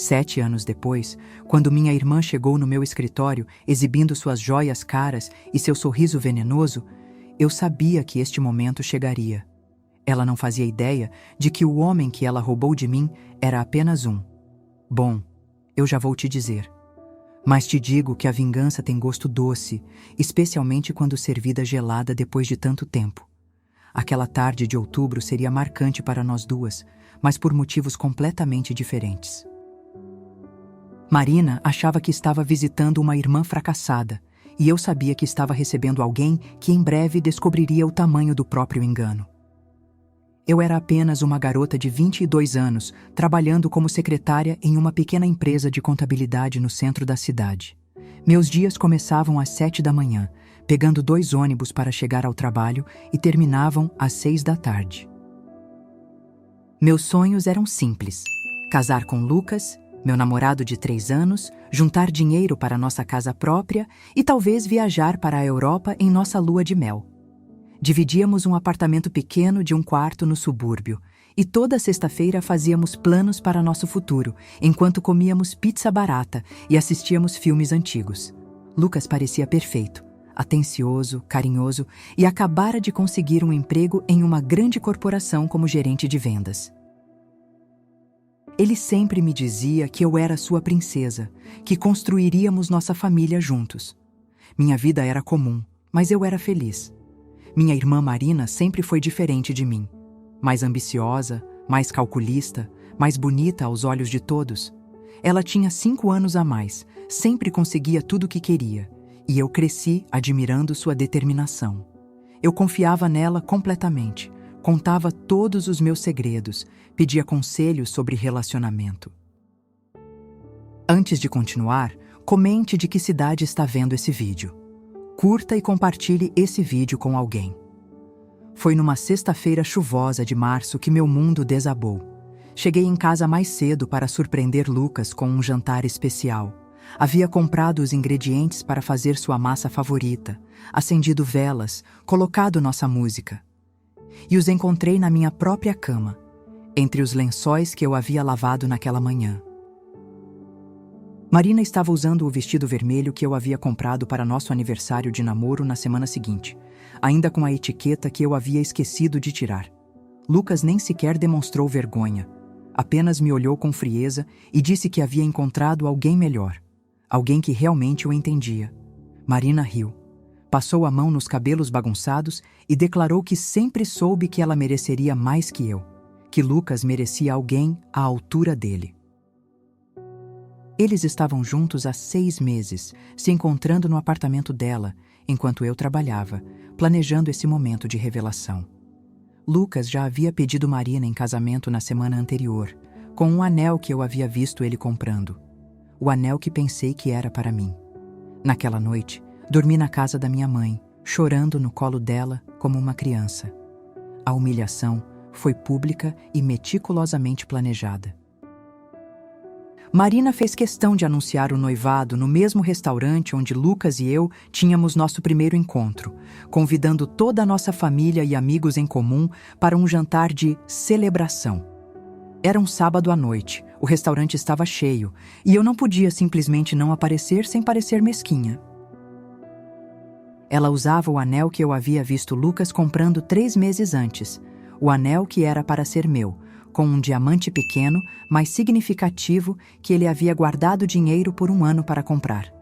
7 anos depois, quando minha irmã chegou no meu escritório exibindo suas joias caras e seu sorriso venenoso, eu sabia que este momento chegaria. Ela não fazia ideia de que o homem que ela roubou de mim era apenas um. Bom, eu já vou te dizer. Mas te digo que a vingança tem gosto doce, especialmente quando servida gelada depois de tanto tempo. Aquela tarde de outubro seria marcante para nós duas, mas por motivos completamente diferentes. Marina achava que estava visitando uma irmã fracassada, e eu sabia que estava recebendo alguém que em breve descobriria o tamanho do próprio engano. Eu era apenas uma garota de 22 anos, trabalhando como secretária em uma pequena empresa de contabilidade no centro da cidade. Meus dias começavam às 7 da manhã, pegando 2 ônibus para chegar ao trabalho e terminavam às 6 da tarde. Meus sonhos eram simples: casar com Lucas, meu namorado de 3 anos, juntar dinheiro para nossa casa própria e talvez viajar para a Europa em nossa lua de mel. Dividíamos um apartamento pequeno de 1 quarto no subúrbio e toda sexta-feira fazíamos planos para nosso futuro, enquanto comíamos pizza barata e assistíamos filmes antigos. Lucas parecia perfeito, atencioso, carinhoso e acabara de conseguir um emprego em uma grande corporação como gerente de vendas. Ele sempre me dizia que eu era sua princesa, que construiríamos nossa família juntos. Minha vida era comum, mas eu era feliz. Minha irmã Marina sempre foi diferente de mim. Mais ambiciosa, mais calculista, mais bonita aos olhos de todos. Ela tinha 5 anos a mais, sempre conseguia tudo o que queria, e eu cresci admirando sua determinação. Eu confiava nela completamente, contava todos os meus segredos, pedia conselhos sobre relacionamento. Antes de continuar, comente de que cidade está vendo esse vídeo. Curta e compartilhe esse vídeo com alguém. Foi numa sexta-feira chuvosa de março que meu mundo desabou. Cheguei em casa mais cedo para surpreender Lucas com um jantar especial. Havia comprado os ingredientes para fazer sua massa favorita, acendido velas, colocado nossa música. E os encontrei na minha própria cama, entre os lençóis que eu havia lavado naquela manhã. Marina estava usando o vestido vermelho que eu havia comprado para nosso aniversário de namoro na semana seguinte, ainda com a etiqueta que eu havia esquecido de tirar. Lucas nem sequer demonstrou vergonha, apenas me olhou com frieza e disse que havia encontrado alguém melhor, alguém que realmente o entendia. Marina riu, passou a mão nos cabelos bagunçados e declarou que sempre soube que ela mereceria mais que eu, que Lucas merecia alguém à altura dele. Eles estavam juntos há 6 meses, se encontrando no apartamento dela, enquanto eu trabalhava, planejando esse momento de revelação. Lucas já havia pedido Marina em casamento na semana anterior, com um anel que eu havia visto ele comprando. O anel que pensei que era para mim. Naquela noite, dormi na casa da minha mãe, chorando no colo dela como uma criança. A humilhação foi pública e meticulosamente planejada. Marina fez questão de anunciar o noivado no mesmo restaurante onde Lucas e eu tínhamos nosso primeiro encontro, convidando toda a nossa família e amigos em comum para um jantar de celebração. Era um sábado à noite, o restaurante estava cheio, e eu não podia simplesmente não aparecer sem parecer mesquinha. Ela usava o anel que eu havia visto Lucas comprando 3 meses antes, o anel que era para ser meu, com um diamante pequeno, mas significativo, que ele havia guardado dinheiro por 1 ano para comprar.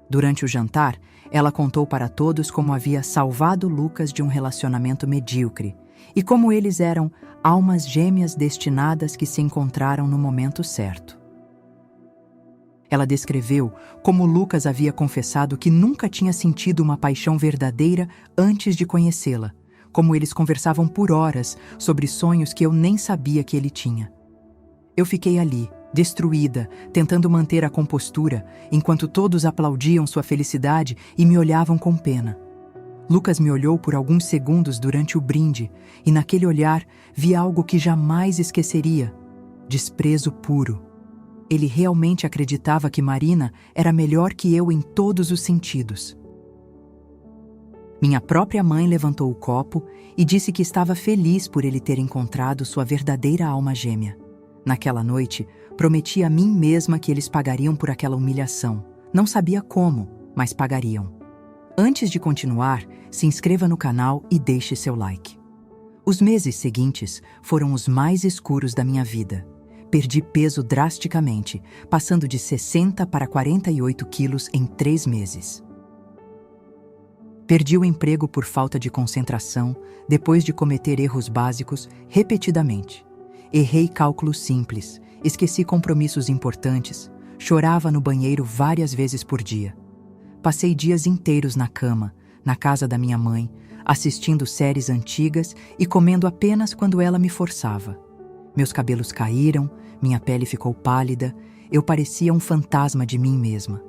Durante o jantar, ela contou para todos como havia salvado Lucas de um relacionamento medíocre e como eles eram almas gêmeas destinadas que se encontraram no momento certo. Ela descreveu como Lucas havia confessado que nunca tinha sentido uma paixão verdadeira antes de conhecê-la, como eles conversavam por horas sobre sonhos que eu nem sabia que ele tinha. Eu fiquei ali, destruída, tentando manter a compostura, enquanto todos aplaudiam sua felicidade e me olhavam com pena. Lucas me olhou por alguns segundos durante o brinde, e naquele olhar vi algo que jamais esqueceria: desprezo puro. Ele realmente acreditava que Marina era melhor que eu em todos os sentidos. Minha própria mãe levantou o copo e disse que estava feliz por ele ter encontrado sua verdadeira alma gêmea. Naquela noite, Prometi a mim mesma que eles pagariam por aquela humilhação. Não sabia como, mas pagariam. Antes de continuar, se inscreva no canal e deixe seu like. Os meses seguintes foram os mais escuros da minha vida. Perdi peso drasticamente, passando de 60 para 48 quilos em 3 meses. Perdi o emprego por falta de concentração, depois de cometer erros básicos repetidamente. Errei cálculos simples, esqueci compromissos importantes, chorava no banheiro várias vezes por dia. Passei dias inteiros na cama, na casa da minha mãe, assistindo séries antigas e comendo apenas quando ela me forçava. Meus cabelos caíram, minha pele ficou pálida, eu parecia um fantasma de mim mesma.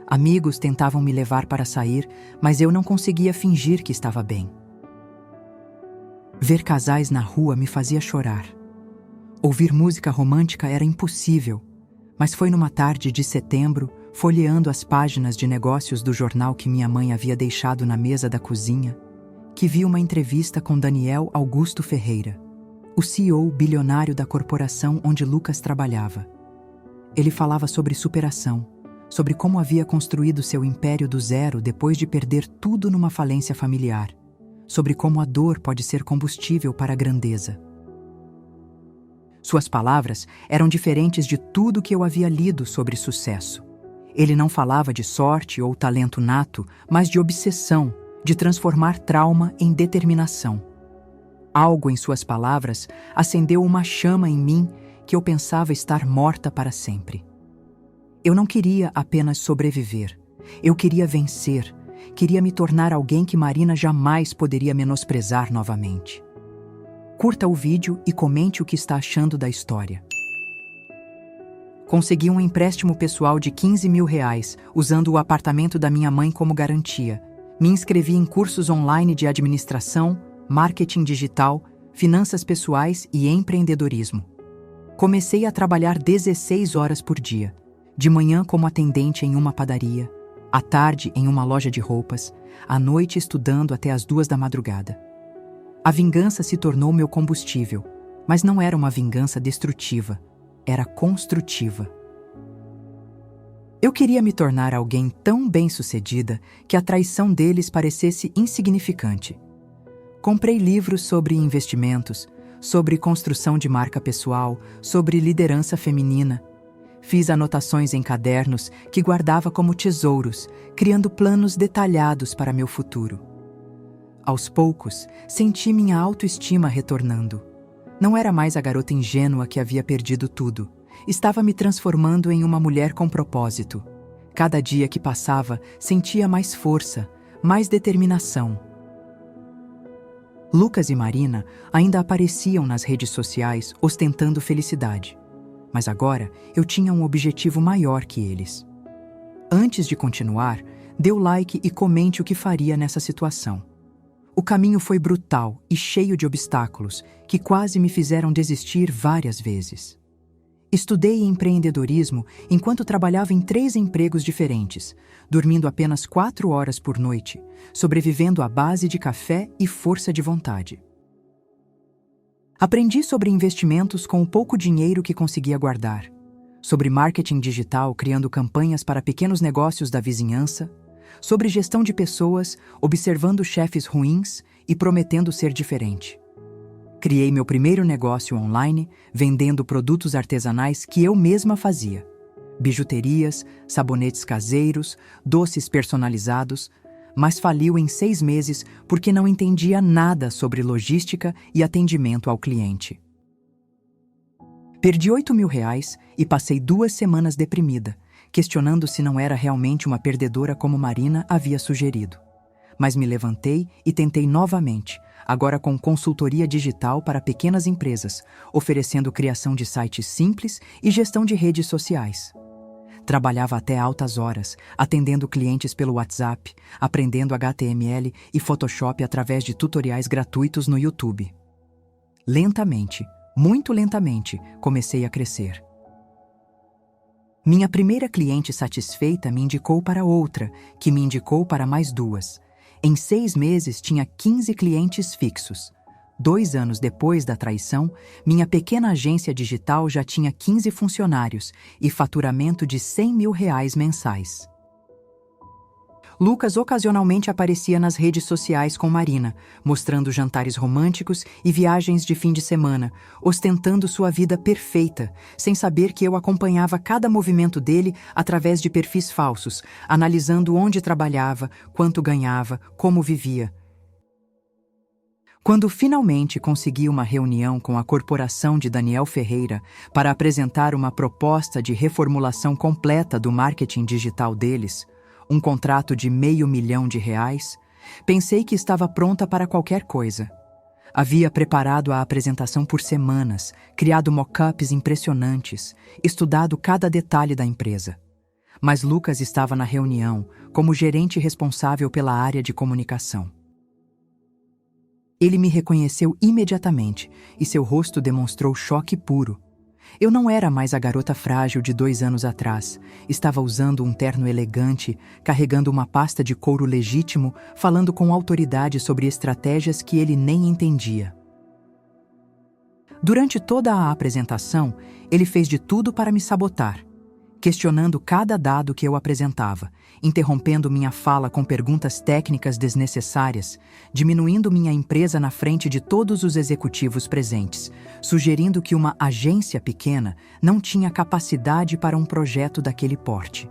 Amigos tentavam me levar para sair, mas eu não conseguia fingir que estava bem. Ver casais na rua me fazia chorar. Ouvir música romântica era impossível, mas foi numa tarde de setembro, folheando as páginas de negócios do jornal que minha mãe havia deixado na mesa da cozinha, que vi uma entrevista com Daniel Augusto Ferreira, o CEO bilionário da corporação onde Lucas trabalhava. Ele falava sobre superação, sobre como havia construído seu império do zero depois de perder tudo numa falência familiar, sobre como a dor pode ser combustível para a grandeza. Suas palavras eram diferentes de tudo que eu havia lido sobre sucesso. Ele não falava de sorte ou talento nato, mas de obsessão, de transformar trauma em determinação. Algo em suas palavras acendeu uma chama em mim que eu pensava estar morta para sempre. Eu não queria apenas sobreviver. Eu queria vencer. Queria me tornar alguém que Marina jamais poderia menosprezar novamente. Curta o vídeo e comente o que está achando da história. Consegui um empréstimo pessoal de R$15 mil, usando o apartamento da minha mãe como garantia. Me inscrevi em cursos online de administração, marketing digital, finanças pessoais e empreendedorismo. Comecei a trabalhar 16 horas por dia. De manhã como atendente em uma padaria, à tarde em uma loja de roupas, à noite estudando até as 2 da madrugada. A vingança se tornou meu combustível, mas não era uma vingança destrutiva, era construtiva. Eu queria me tornar alguém tão bem-sucedida que a traição deles parecesse insignificante. Comprei livros sobre investimentos, sobre construção de marca pessoal, sobre liderança feminina. Fiz anotações em cadernos que guardava como tesouros, criando planos detalhados para meu futuro. Aos poucos, senti minha autoestima retornando. Não era mais a garota ingênua que havia perdido tudo. Estava me transformando em uma mulher com propósito. Cada dia que passava, sentia mais força, mais determinação. Lucas e Marina ainda apareciam nas redes sociais ostentando felicidade. Mas agora eu tinha um objetivo maior que eles. Antes de continuar, dê o like e comente o que faria nessa situação. O caminho foi brutal e cheio de obstáculos que quase me fizeram desistir várias vezes. Estudei empreendedorismo enquanto trabalhava em 3 empregos diferentes, dormindo apenas 4 horas por noite, sobrevivendo à base de café e força de vontade. Aprendi sobre investimentos com o pouco dinheiro que conseguia guardar, sobre marketing digital criando campanhas para pequenos negócios da vizinhança, sobre gestão de pessoas, observando chefes ruins e prometendo ser diferente. Criei meu primeiro negócio online, vendendo produtos artesanais que eu mesma fazia. Bijuterias, sabonetes caseiros, doces personalizados, mas faliu em 6 meses porque não entendia nada sobre logística e atendimento ao cliente. Perdi R$8 mil e passei 2 semanas deprimida, questionando se não era realmente uma perdedora como Marina havia sugerido. Mas me levantei e tentei novamente, agora com consultoria digital para pequenas empresas, oferecendo criação de sites simples e gestão de redes sociais. Trabalhava até altas horas, atendendo clientes pelo WhatsApp, aprendendo HTML e Photoshop através de tutoriais gratuitos no YouTube. Lentamente, muito lentamente, comecei a crescer. Minha primeira cliente satisfeita me indicou para outra, que me indicou para mais 2. Em 6 meses tinha 15 clientes fixos. 2 anos depois da traição, minha pequena agência digital já tinha 15 funcionários e faturamento de R$100 mil mensais. Lucas ocasionalmente aparecia nas redes sociais com Marina, mostrando jantares românticos e viagens de fim de semana, ostentando sua vida perfeita, sem saber que eu acompanhava cada movimento dele através de perfis falsos, analisando onde trabalhava, quanto ganhava, como vivia. Quando finalmente consegui uma reunião com a corporação de Daniel Ferreira para apresentar uma proposta de reformulação completa do marketing digital deles, um contrato de R$500 mil, pensei que estava pronta para qualquer coisa. Havia preparado a apresentação por semanas, criado mock-ups impressionantes, estudado cada detalhe da empresa. Mas Lucas estava na reunião como gerente responsável pela área de comunicação. Ele me reconheceu imediatamente e seu rosto demonstrou choque puro. Eu não era mais a garota frágil de 2 anos atrás. Estava usando um terno elegante, carregando uma pasta de couro legítimo, falando com autoridade sobre estratégias que ele nem entendia. Durante toda a apresentação, ele fez de tudo para me sabotar, questionando cada dado que eu apresentava, interrompendo minha fala com perguntas técnicas desnecessárias, diminuindo minha empresa na frente de todos os executivos presentes, sugerindo que uma agência pequena não tinha capacidade para um projeto daquele porte.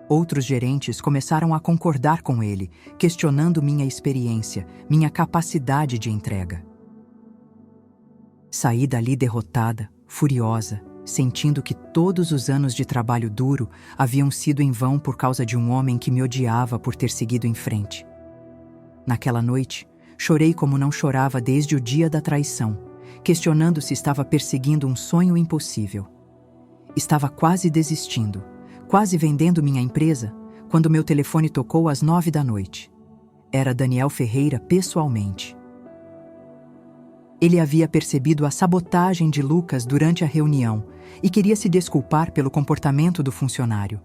Outros gerentes começaram a concordar com ele, questionando minha experiência, minha capacidade de entrega. Saí dali derrotada, furiosa, sentindo que todos os anos de trabalho duro haviam sido em vão por causa de um homem que me odiava por ter seguido em frente. Naquela noite, chorei como não chorava desde o dia da traição, questionando se estava perseguindo um sonho impossível. Estava quase desistindo, quase vendendo minha empresa, quando meu telefone tocou às 9 da noite. Era Daniel Ferreira pessoalmente. Ele havia percebido a sabotagem de Lucas durante a reunião e queria se desculpar pelo comportamento do funcionário.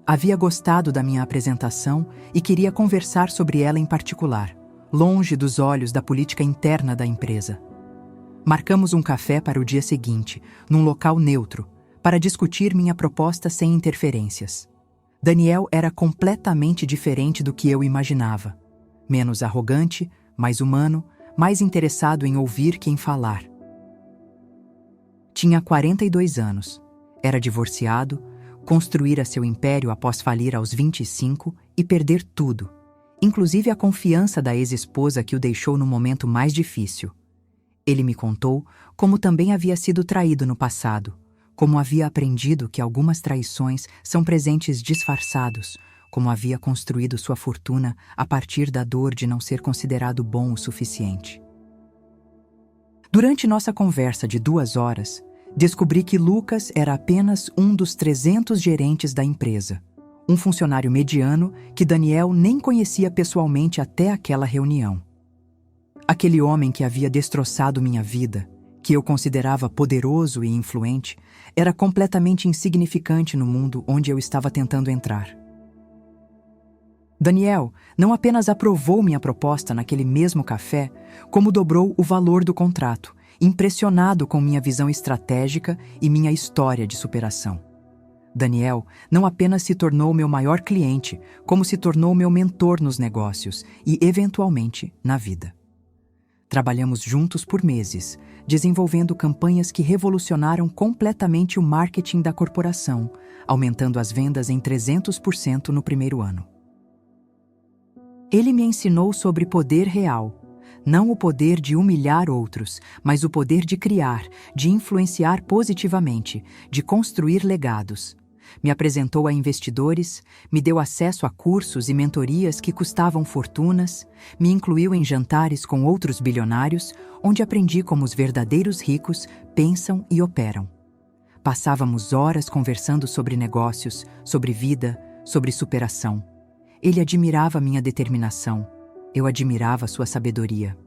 Havia gostado da minha apresentação e queria conversar sobre ela em particular, longe dos olhos da política interna da empresa. Marcamos um café para o dia seguinte, num local neutro, para discutir minha proposta sem interferências. Daniel era completamente diferente do que eu imaginava. Menos arrogante, mais humano, mais interessado em ouvir que em falar. Tinha 42 anos, era divorciado, construíra seu império após falir aos 25 e perder tudo, inclusive a confiança da ex-esposa que o deixou no momento mais difícil. Ele me contou como também havia sido traído no passado, como havia aprendido que algumas traições são presentes disfarçados, como havia construído sua fortuna a partir da dor de não ser considerado bom o suficiente. Durante nossa conversa de 2 horas, descobri que Lucas era apenas um dos 300 gerentes da empresa, um funcionário mediano que Daniel nem conhecia pessoalmente até aquela reunião. Aquele homem que havia destroçado minha vida, que eu considerava poderoso e influente, era completamente insignificante no mundo onde eu estava tentando entrar. Daniel não apenas aprovou minha proposta naquele mesmo café, como dobrou o valor do contrato, impressionado com minha visão estratégica e minha história de superação. Daniel não apenas se tornou meu maior cliente, como se tornou meu mentor nos negócios e, eventualmente, na vida. Trabalhamos juntos por meses, desenvolvendo campanhas que revolucionaram completamente o marketing da corporação, aumentando as vendas em 300% no primeiro ano. Ele me ensinou sobre poder real, não o poder de humilhar outros, mas o poder de criar, de influenciar positivamente, de construir legados. Me apresentou a investidores, me deu acesso a cursos e mentorias que custavam fortunas, me incluiu em jantares com outros bilionários, onde aprendi como os verdadeiros ricos pensam e operam. Passávamos horas conversando sobre negócios, sobre vida, sobre superação. Ele admirava minha determinação, eu admirava sua sabedoria.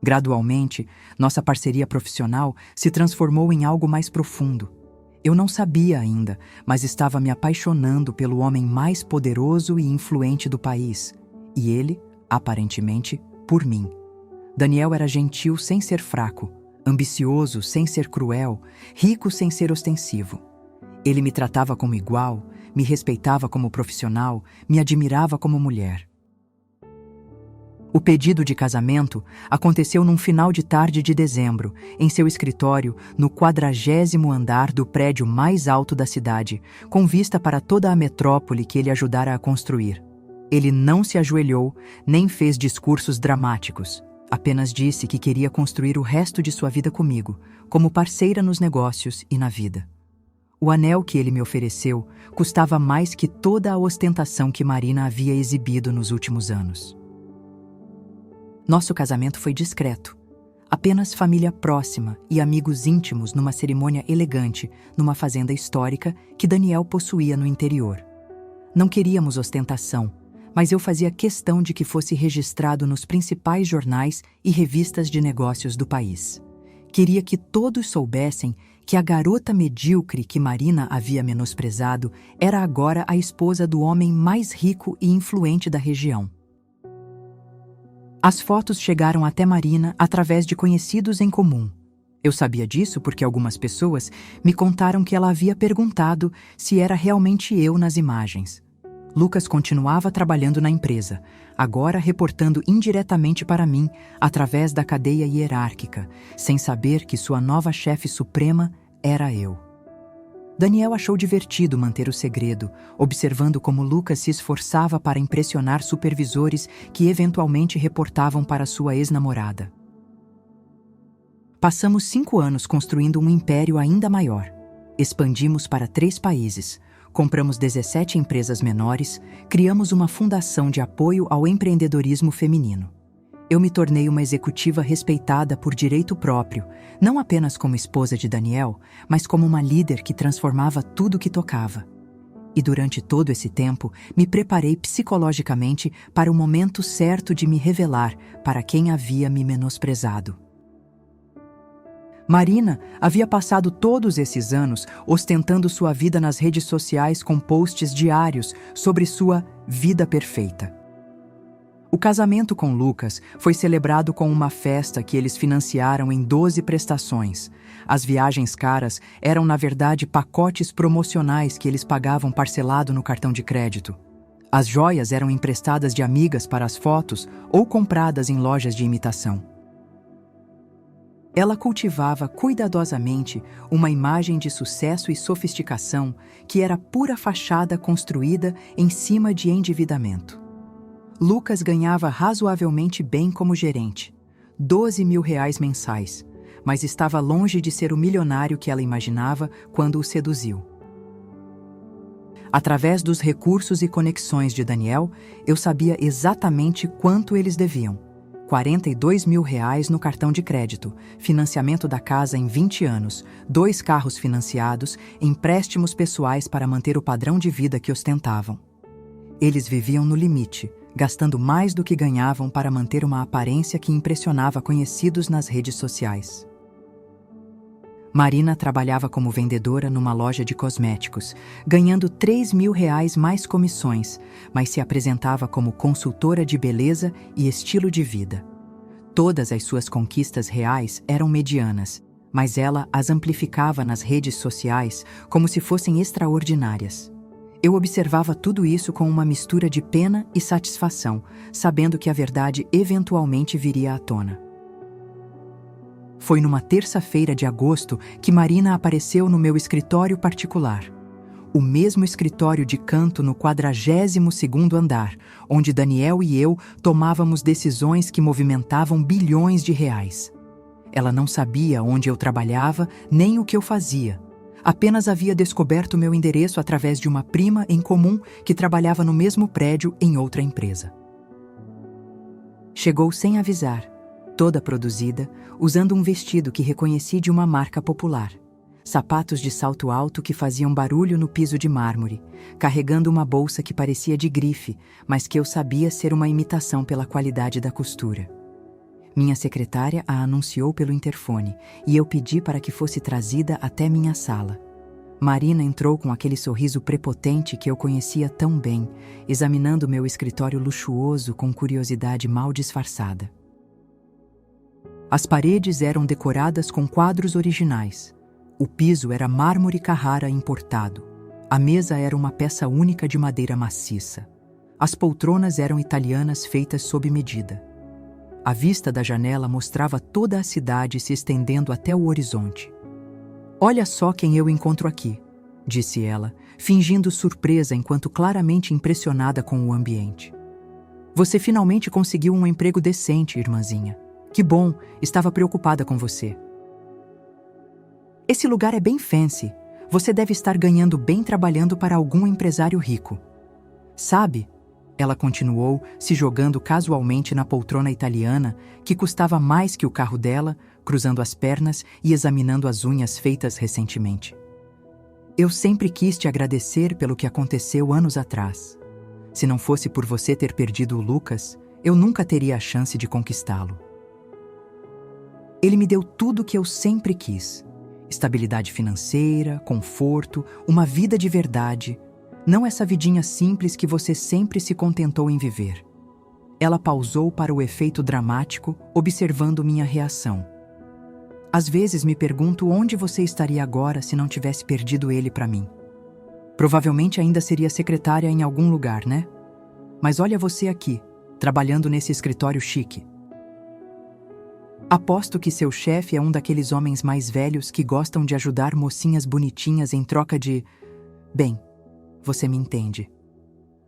Gradualmente, nossa parceria profissional se transformou em algo mais profundo. Eu não sabia ainda, mas estava me apaixonando pelo homem mais poderoso e influente do país, e ele, aparentemente, por mim. Daniel era gentil sem ser fraco, ambicioso sem ser cruel, rico sem ser ostensivo. Ele me tratava como igual, me respeitava como profissional, me admirava como mulher. O pedido de casamento aconteceu num final de tarde de dezembro, em seu escritório, no 40º andar do prédio mais alto da cidade, com vista para toda a metrópole que ele ajudara a construir. Ele não se ajoelhou, nem fez discursos dramáticos. Apenas disse que queria construir o resto de sua vida comigo, como parceira nos negócios e na vida. O anel que ele me ofereceu custava mais que toda a ostentação que Marina havia exibido nos últimos anos. Nosso casamento foi discreto. Apenas família próxima e amigos íntimos numa cerimônia elegante, numa fazenda histórica que Daniel possuía no interior. Não queríamos ostentação, mas eu fazia questão de que fosse registrado nos principais jornais e revistas de negócios do país. Queria que todos soubessem que a garota medíocre que Marina havia menosprezado era agora a esposa do homem mais rico e influente da região. As fotos chegaram até Marina através de conhecidos em comum. Eu sabia disso porque algumas pessoas me contaram que ela havia perguntado se era realmente eu nas imagens. Lucas continuava trabalhando na empresa, agora reportando indiretamente para mim através da cadeia hierárquica, sem saber que sua nova chefe suprema era eu. Daniel achou divertido manter o segredo, observando como Lucas se esforçava para impressionar supervisores que eventualmente reportavam para sua ex-namorada. Passamos 5 anos construindo um império ainda maior. Expandimos para 3 países, compramos 17 empresas menores, criamos uma fundação de apoio ao empreendedorismo feminino. Eu me tornei uma executiva respeitada por direito próprio, não apenas como esposa de Daniel, mas como uma líder que transformava tudo que tocava. E durante todo esse tempo, me preparei psicologicamente para o momento certo de me revelar para quem havia me menosprezado. Marina havia passado todos esses anos ostentando sua vida nas redes sociais com posts diários sobre sua vida perfeita. O casamento com Lucas foi celebrado com uma festa que eles financiaram em 12 prestações. As viagens caras eram, na verdade, pacotes promocionais que eles pagavam parcelado no cartão de crédito. As joias eram emprestadas de amigas para as fotos ou compradas em lojas de imitação. Ela cultivava cuidadosamente uma imagem de sucesso e sofisticação que era pura fachada construída em cima de endividamento. Lucas ganhava razoavelmente bem como gerente, R$ 12.000 mensais, mas estava longe de ser o milionário que ela imaginava quando o seduziu. Através dos recursos e conexões de Daniel, eu sabia exatamente quanto eles deviam. R$ 42.000 no cartão de crédito, financiamento da casa em 20 anos, 2 carros financiados, empréstimos pessoais para manter o padrão de vida que ostentavam. Eles viviam no limite, gastando mais do que ganhavam para manter uma aparência que impressionava conhecidos nas redes sociais. Marina trabalhava como vendedora numa loja de cosméticos, ganhando R$ 3.000 mais comissões, mas se apresentava como consultora de beleza e estilo de vida. Todas as suas conquistas reais eram medianas, mas ela as amplificava nas redes sociais como se fossem extraordinárias. Eu observava tudo isso com uma mistura de pena e satisfação, sabendo que a verdade eventualmente viria à tona. Foi numa terça-feira de agosto que Marina apareceu no meu escritório particular. O mesmo escritório de canto no 42º andar, onde Daniel e eu tomávamos decisões que movimentavam bilhões de reais. Ela não sabia onde eu trabalhava, nem o que eu fazia. Apenas havia descoberto meu endereço através de uma prima em comum que trabalhava no mesmo prédio em outra empresa. Chegou sem avisar, toda produzida, usando um vestido que reconheci de uma marca popular. Sapatos de salto alto que faziam barulho no piso de mármore, carregando uma bolsa que parecia de grife, mas que eu sabia ser uma imitação pela qualidade da costura. Minha secretária a anunciou pelo interfone e eu pedi para que fosse trazida até minha sala. Marina entrou com aquele sorriso prepotente que eu conhecia tão bem, examinando meu escritório luxuoso com curiosidade mal disfarçada. As paredes eram decoradas com quadros originais. O piso era mármore Carrara importado. A mesa era uma peça única de madeira maciça. As poltronas eram italianas feitas sob medida. A vista da janela mostrava toda a cidade se estendendo até o horizonte. "Olha só quem eu encontro aqui", disse ela, fingindo surpresa enquanto claramente impressionada com o ambiente. "Você finalmente conseguiu um emprego decente, irmãzinha. Que bom, estava preocupada com você. Esse lugar é bem fancy. Você deve estar ganhando bem trabalhando para algum empresário rico. Sabe?" Ela continuou, se jogando casualmente na poltrona italiana, que custava mais que o carro dela, cruzando as pernas e examinando as unhas feitas recentemente. "Eu sempre quis te agradecer pelo que aconteceu anos atrás. Se não fosse por você ter perdido o Lucas, eu nunca teria a chance de conquistá-lo. Ele me deu tudo o que eu sempre quis. Estabilidade financeira, conforto, uma vida de verdade. Não essa vidinha simples que você sempre se contentou em viver." Ela pausou para o efeito dramático, observando minha reação. "Às vezes me pergunto onde você estaria agora se não tivesse perdido ele para mim. Provavelmente ainda seria secretária em algum lugar, né? Mas olha você aqui, trabalhando nesse escritório chique. Aposto que seu chefe é um daqueles homens mais velhos que gostam de ajudar mocinhas bonitinhas em troca de... Bem, você me entende."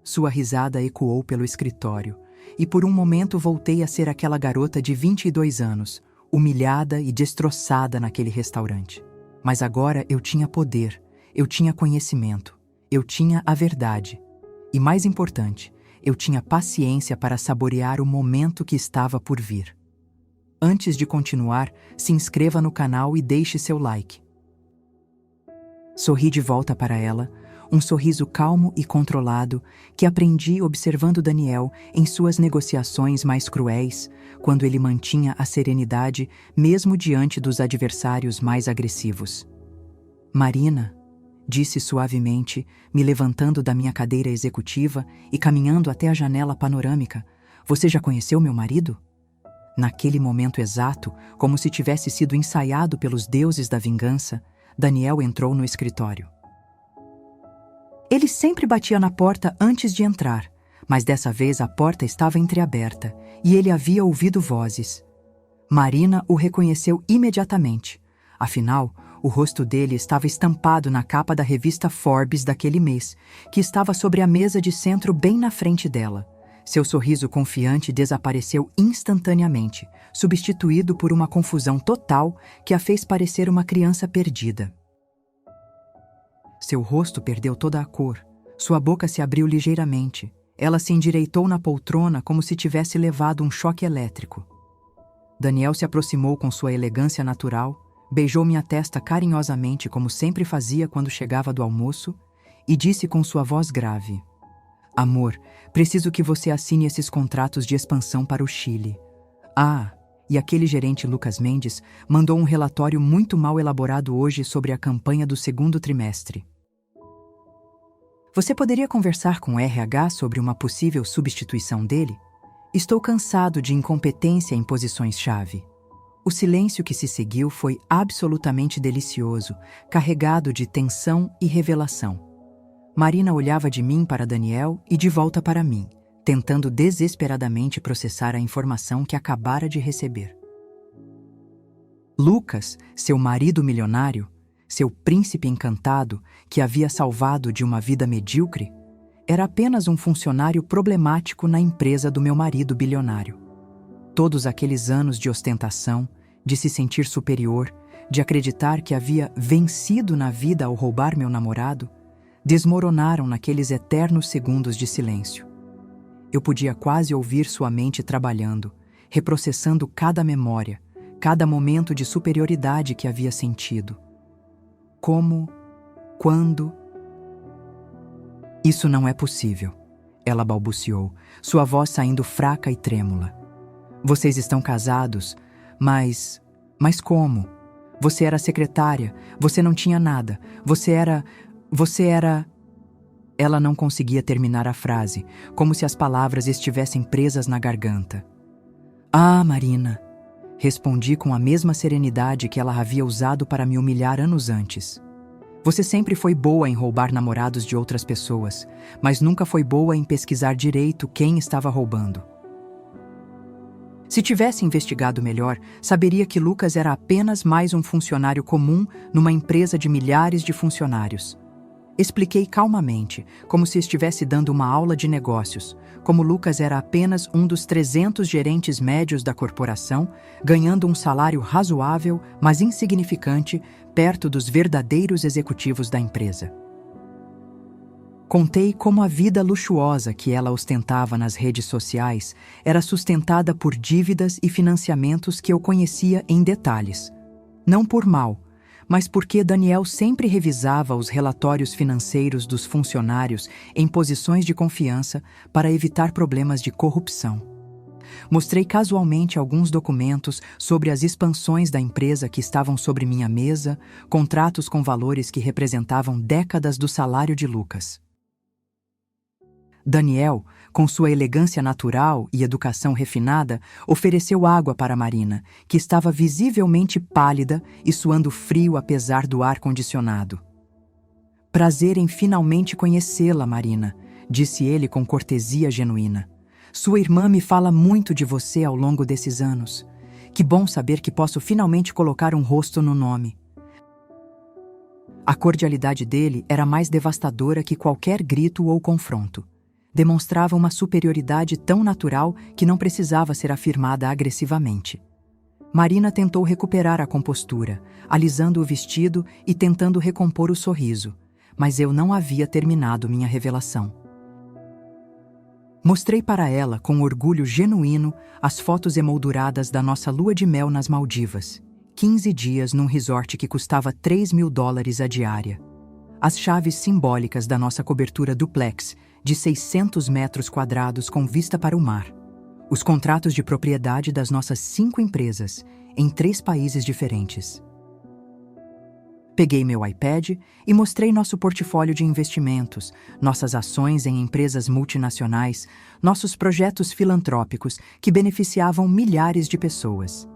Sua risada ecoou pelo escritório, e por um momento voltei a ser aquela garota de 22 anos, humilhada e destroçada naquele restaurante. Mas agora eu tinha poder, eu tinha conhecimento, eu tinha a verdade. E mais importante, eu tinha paciência para saborear o momento que estava por vir. Antes de continuar, se inscreva no canal e deixe seu like. Sorri de volta para ela, um sorriso calmo e controlado que aprendi observando Daniel em suas negociações mais cruéis, quando ele mantinha a serenidade mesmo diante dos adversários mais agressivos. "Marina", disse suavemente, me levantando da minha cadeira executiva e caminhando até a janela panorâmica, "você já conheceu meu marido?" Naquele momento exato, como se tivesse sido ensaiado pelos deuses da vingança, Daniel entrou no escritório. Ele sempre batia na porta antes de entrar, mas dessa vez a porta estava entreaberta e ele havia ouvido vozes. Marina o reconheceu imediatamente. Afinal, o rosto dele estava estampado na capa da revista Forbes daquele mês, que estava sobre a mesa de centro bem na frente dela. Seu sorriso confiante desapareceu instantaneamente, substituído por uma confusão total que a fez parecer uma criança perdida. Seu rosto perdeu toda a cor, sua boca se abriu ligeiramente. Ela se endireitou na poltrona como se tivesse levado um choque elétrico. Daniel se aproximou com sua elegância natural, beijou minha testa carinhosamente como sempre fazia quando chegava do almoço e disse com sua voz grave: "Amor, preciso que você assine esses contratos de expansão para o Chile. Ah, e aquele gerente Lucas Mendes mandou um relatório muito mal elaborado hoje sobre a campanha do segundo trimestre. Você poderia conversar com o RH sobre uma possível substituição dele? Estou cansado de incompetência em posições-chave." O silêncio que se seguiu foi absolutamente delicioso, carregado de tensão e revelação. Marina olhava de mim para Daniel e de volta para mim, tentando desesperadamente processar a informação que acabara de receber. Lucas, seu marido milionário, seu príncipe encantado que havia salvado de uma vida medíocre, era apenas um funcionário problemático na empresa do meu marido bilionário. Todos aqueles anos de ostentação, de se sentir superior, de acreditar que havia vencido na vida ao roubar meu namorado, desmoronaram naqueles eternos segundos de silêncio. Eu podia quase ouvir sua mente trabalhando, reprocessando cada memória, cada momento de superioridade que havia sentido. Como? Quando? "Isso não é possível", ela balbuciou, sua voz saindo fraca e trêmula. "Vocês estão casados, mas como? Você era secretária, você não tinha nada, você era... Ela não conseguia terminar a frase, como se as palavras estivessem presas na garganta. "Ah, Marina", Respondi com a mesma serenidade que ela havia usado para me humilhar anos antes. Você sempre foi boa em roubar namorados de outras pessoas, mas nunca foi boa em pesquisar direito quem estava roubando. Se tivesse investigado melhor, saberia que Lucas era apenas mais um funcionário comum numa empresa de milhares de funcionários. Expliquei calmamente, como se estivesse dando uma aula de negócios, como Lucas era apenas um dos 300 gerentes médios da corporação, ganhando um salário razoável, mas insignificante, perto dos verdadeiros executivos da empresa. Contei como a vida luxuosa que ela ostentava nas redes sociais era sustentada por dívidas e financiamentos que eu conhecia em detalhes. Não por mal, mas porque Daniel sempre revisava os relatórios financeiros dos funcionários em posições de confiança para evitar problemas de corrupção. Mostrei casualmente alguns documentos sobre as expansões da empresa que estavam sobre minha mesa, contratos com valores que representavam décadas do salário de Lucas. Daniel, com sua elegância natural e educação refinada, ofereceu água para Marina, que estava visivelmente pálida e suando frio apesar do ar-condicionado. Prazer em finalmente conhecê-la, Marina, disse ele com cortesia genuína. Sua irmã me fala muito de você ao longo desses anos. Que bom saber que posso finalmente colocar um rosto no nome. A cordialidade dele era mais devastadora que qualquer grito ou confronto. Demonstrava uma superioridade tão natural que não precisava ser afirmada agressivamente. Marina tentou recuperar a compostura, alisando o vestido e tentando recompor o sorriso, mas eu não havia terminado minha revelação. Mostrei para ela, com orgulho genuíno, as fotos emolduradas da nossa lua de mel nas Maldivas, 15 dias num resort que custava $3.000 a diária. As chaves simbólicas da nossa cobertura duplex, de 600 metros quadrados com vista para o mar. Os contratos de propriedade das nossas 5 empresas, em 3 países diferentes. Peguei meu iPad e mostrei nosso portfólio de investimentos, nossas ações em empresas multinacionais, nossos projetos filantrópicos que beneficiavam milhares de pessoas.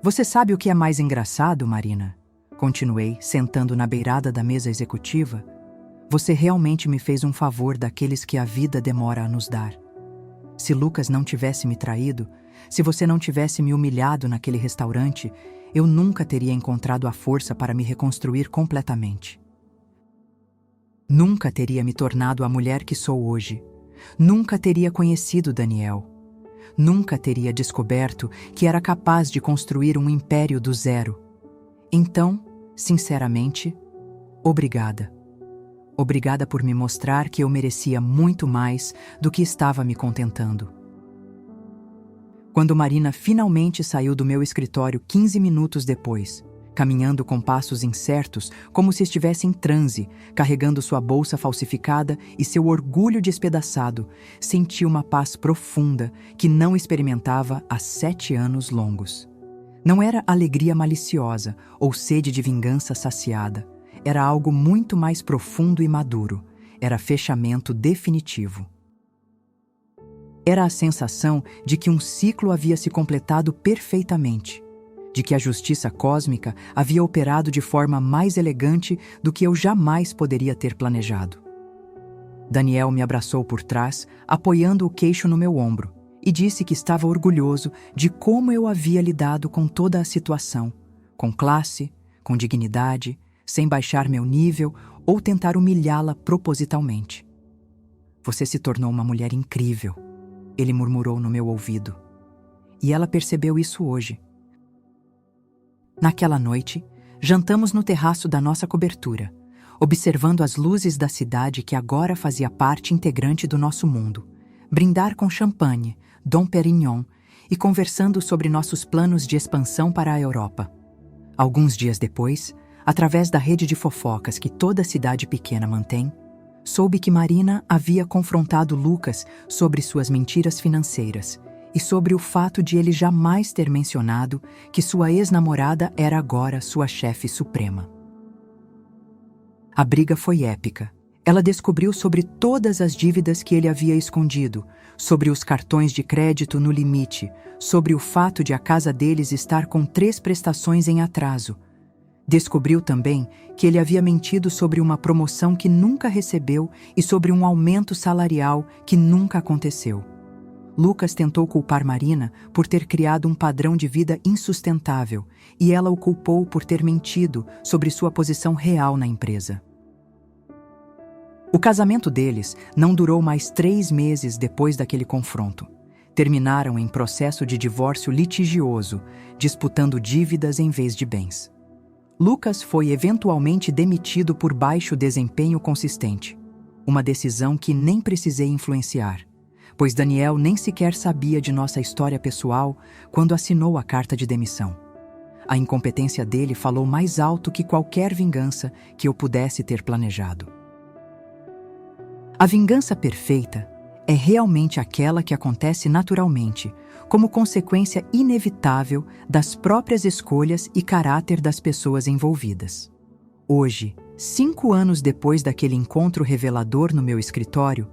Você sabe o que é mais engraçado, Marina? Continuei, sentando na beirada da mesa executiva. Você realmente me fez um favor daqueles que a vida demora a nos dar. Se Lucas não tivesse me traído, se você não tivesse me humilhado naquele restaurante, eu nunca teria encontrado a força para me reconstruir completamente. Nunca teria me tornado a mulher que sou hoje. Nunca teria conhecido Daniel. Nunca teria descoberto que era capaz de construir um império do zero. Então, sinceramente, obrigada. Obrigada por me mostrar que eu merecia muito mais do que estava me contentando. Quando Marina finalmente saiu do meu escritório 15 minutos depois, caminhando com passos incertos, como se estivesse em transe, carregando sua bolsa falsificada e seu orgulho despedaçado, senti uma paz profunda que não experimentava há 7 anos longos. Não era alegria maliciosa ou sede de vingança saciada. Era algo muito mais profundo e maduro. Era fechamento definitivo. Era a sensação de que um ciclo havia se completado perfeitamente, de que a justiça cósmica havia operado de forma mais elegante do que eu jamais poderia ter planejado. Daniel me abraçou por trás, apoiando o queixo no meu ombro, e disse que estava orgulhoso de como eu havia lidado com toda a situação, com classe, com dignidade, sem baixar meu nível ou tentar humilhá-la propositalmente. Você se tornou uma mulher incrível, ele murmurou no meu ouvido. E ela percebeu isso hoje. Naquela noite, jantamos no terraço da nossa cobertura, observando as luzes da cidade que agora fazia parte integrante do nosso mundo, brindar com champanhe, Dom Perignon e conversando sobre nossos planos de expansão para a Europa. Alguns dias depois, através da rede de fofocas que toda cidade pequena mantém, soube que Marina havia confrontado Lucas sobre suas mentiras financeiras e sobre o fato de ele jamais ter mencionado que sua ex-namorada era agora sua chefe suprema. A briga foi épica. Ela descobriu sobre todas as dívidas que ele havia escondido, sobre os cartões de crédito no limite, sobre o fato de a casa deles estar com 3 prestações em atraso. Descobriu também que ele havia mentido sobre uma promoção que nunca recebeu e sobre um aumento salarial que nunca aconteceu. Lucas tentou culpar Marina por ter criado um padrão de vida insustentável e ela o culpou por ter mentido sobre sua posição real na empresa. O casamento deles não durou mais 3 meses depois daquele confronto. Terminaram em processo de divórcio litigioso, disputando dívidas em vez de bens. Lucas foi eventualmente demitido por baixo desempenho consistente, uma decisão que nem precisei influenciar, pois Daniel nem sequer sabia de nossa história pessoal quando assinou a carta de demissão. A incompetência dele falou mais alto que qualquer vingança que eu pudesse ter planejado. A vingança perfeita é realmente aquela que acontece naturalmente, como consequência inevitável das próprias escolhas e caráter das pessoas envolvidas. Hoje, 5 anos depois daquele encontro revelador no meu escritório,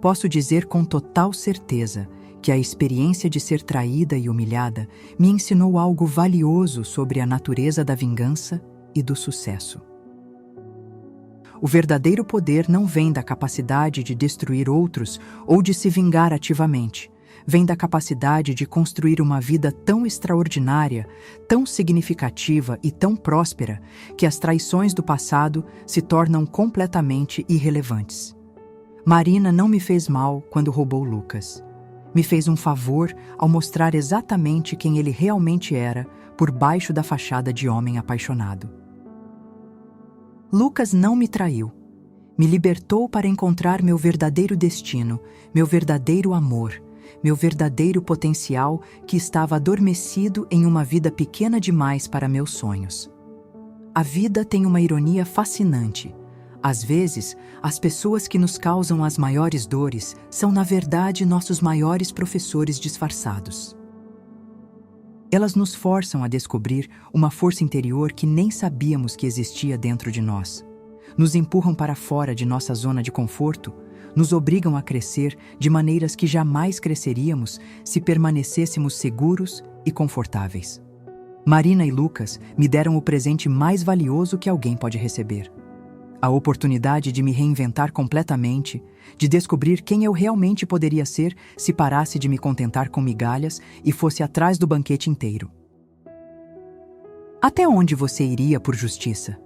posso dizer com total certeza que a experiência de ser traída e humilhada me ensinou algo valioso sobre a natureza da vingança e do sucesso. O verdadeiro poder não vem da capacidade de destruir outros ou de se vingar ativamente. Vem da capacidade de construir uma vida tão extraordinária, tão significativa e tão próspera que as traições do passado se tornam completamente irrelevantes. Marina não me fez mal quando roubou Lucas. Me fez um favor ao mostrar exatamente quem ele realmente era por baixo da fachada de homem apaixonado. Lucas não me traiu. Me libertou para encontrar meu verdadeiro destino, meu verdadeiro amor, meu verdadeiro potencial que estava adormecido em uma vida pequena demais para meus sonhos. A vida tem uma ironia fascinante. Às vezes, as pessoas que nos causam as maiores dores são, na verdade, nossos maiores professores disfarçados. Elas nos forçam a descobrir uma força interior que nem sabíamos que existia dentro de nós. Nos empurram para fora de nossa zona de conforto, nos obrigam a crescer de maneiras que jamais cresceríamos se permanecêssemos seguros e confortáveis. Marina e Lucas me deram o presente mais valioso que alguém pode receber. A oportunidade de me reinventar completamente, de descobrir quem eu realmente poderia ser se parasse de me contentar com migalhas e fosse atrás do banquete inteiro. Até onde você iria por justiça?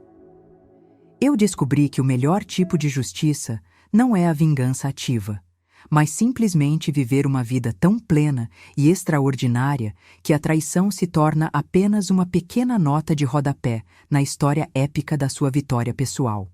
Eu descobri que o melhor tipo de justiça não é a vingança ativa, mas simplesmente viver uma vida tão plena e extraordinária que a traição se torna apenas uma pequena nota de rodapé na história épica da sua vitória pessoal.